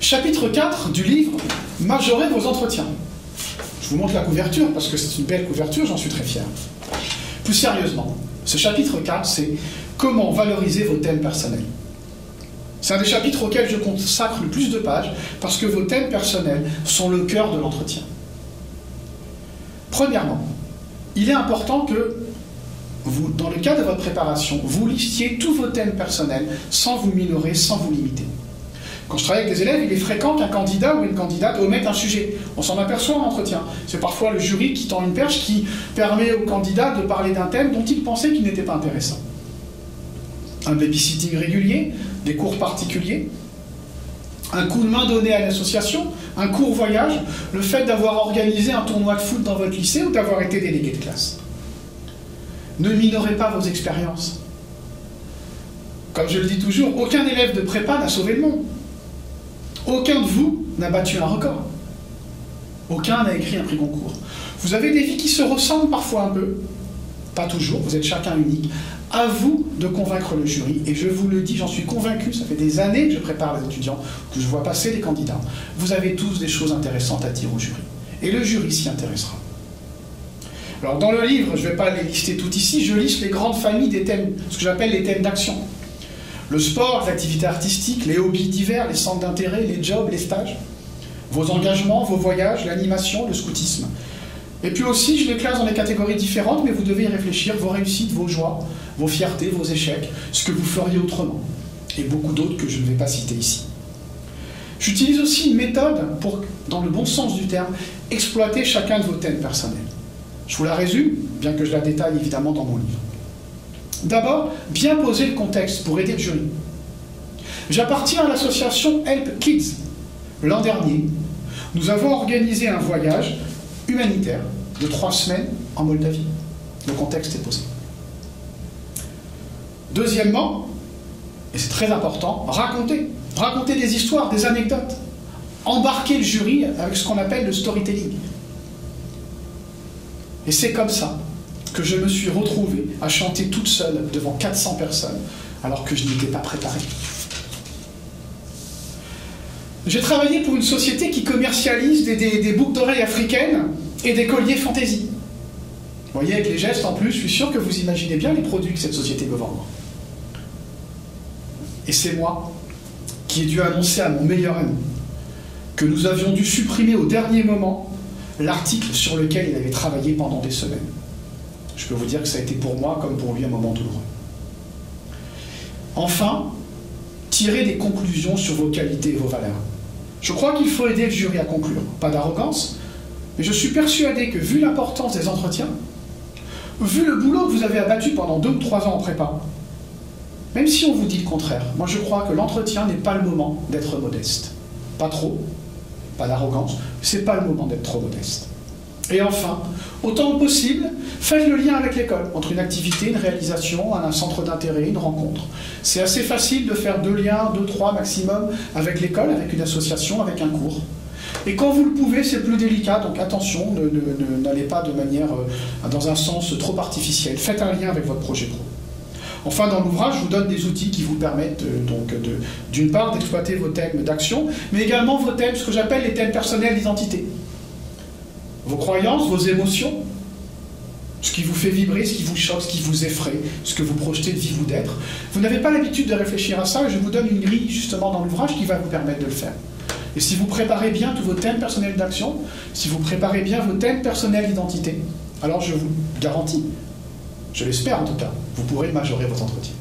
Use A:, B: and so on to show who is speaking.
A: Chapitre 4 du livre « Majorer vos entretiens ». Je vous montre la couverture, parce que c'est une belle couverture, j'en suis très fier. Plus sérieusement, ce chapitre 4, c'est « Comment valoriser vos thèmes personnels ». C'est un des chapitres auxquels je consacre le plus de pages, parce que vos thèmes personnels sont le cœur de l'entretien. Premièrement, il est important que vous, dans le cadre de votre préparation, vous listiez tous vos thèmes personnels sans vous minorer, sans vous limiter. Quand je travaille avec des élèves, il est fréquent qu'un candidat ou une candidate omette un sujet. On s'en aperçoit en entretien. C'est parfois le jury qui tend une perche qui permet au candidat de parler d'un thème dont il pensait qu'il n'était pas intéressant. Un babysitting régulier, des cours particuliers, un coup de main donné à l'association, un court voyage, le fait d'avoir organisé un tournoi de foot dans votre lycée ou d'avoir été délégué de classe. Ne minorez pas vos expériences. Comme je le dis toujours, aucun élève de prépa n'a sauvé le monde. Aucun de vous n'a battu un record. Aucun n'a écrit un prix Goncourt. Vous avez des vies qui se ressemblent parfois un peu. Pas toujours, vous êtes chacun unique. À vous de convaincre le jury. Et je vous le dis, j'en suis convaincu, ça fait des années que je prépare les étudiants, que je vois passer les candidats. Vous avez tous des choses intéressantes à dire au jury. Et le jury s'y intéressera. Alors dans le livre, je ne vais pas les lister toutes ici, je liste les grandes familles des thèmes, ce que j'appelle les thèmes d'action. Le sport, les activités artistiques, les hobbies divers, les centres d'intérêt, les jobs, les stages, vos engagements, vos voyages, l'animation, le scoutisme. Et puis aussi, je les classe dans des catégories différentes, mais vous devez y réfléchir, vos réussites, vos joies, vos fiertés, vos échecs, ce que vous feriez autrement. Et beaucoup d'autres que je ne vais pas citer ici. J'utilise aussi une méthode pour, dans le bon sens du terme, exploiter chacun de vos thèmes personnels. Je vous la résume, bien que je la détaille évidemment dans mon livre. D'abord, bien poser le contexte pour aider le jury. J'appartiens à l'association Help Kids. L'an dernier, nous avons organisé un voyage humanitaire de 3 semaines en Moldavie. Le contexte est posé. Deuxièmement, et c'est très important, raconter des histoires, des anecdotes. Embarquer le jury avec ce qu'on appelle le storytelling. Et c'est comme ça que je me suis retrouvée à chanter toute seule devant 400 personnes, alors que je n'y étais pas préparée. J'ai travaillé pour une société qui commercialise des boucles d'oreilles africaines et des colliers fantaisie. Vous voyez, avec les gestes en plus, je suis sûr que vous imaginez bien les produits que cette société veut vendre. Et c'est moi qui ai dû annoncer à mon meilleur ami que nous avions dû supprimer au dernier moment l'article sur lequel il avait travaillé pendant des semaines. Je peux vous dire que ça a été pour moi comme pour lui un moment douloureux. Enfin, tirez des conclusions sur vos qualités et vos valeurs. Je crois qu'il faut aider le jury à conclure. Pas d'arrogance, mais je suis persuadé que vu l'importance des entretiens, vu le boulot que vous avez abattu pendant 2 ou 3 ans en prépa, même si on vous dit le contraire, moi je crois que l'entretien n'est pas le moment d'être modeste. Pas trop, pas d'arrogance, c'est pas le moment d'être trop modeste. Et enfin, autant que possible, faites le lien avec l'école, entre une activité, une réalisation, un centre d'intérêt, une rencontre. C'est assez facile de faire 2 liens, 2, 3 maximum avec l'école, avec une association, avec un cours. Et quand vous le pouvez, c'est plus délicat, donc attention, n'allez pas de manière, dans un sens trop artificiel. Faites un lien avec votre projet pro. Enfin, dans l'ouvrage, je vous donne des outils qui vous permettent d'une part d'exploiter vos thèmes d'action, mais également vos thèmes, ce que j'appelle les thèmes personnels d'identité. Vos croyances, vos émotions, ce qui vous fait vibrer, ce qui vous choque, ce qui vous effraie, ce que vous projetez de vivre ou d'être. Vous n'avez pas l'habitude de réfléchir à ça, et je vous donne une grille justement dans l'ouvrage qui va vous permettre de le faire. Et si vous préparez bien tous vos thèmes personnels d'action, si vous préparez bien vos thèmes personnels d'identité, alors je vous garantis, je l'espère en tout cas, vous pourrez majorer vos entretiens.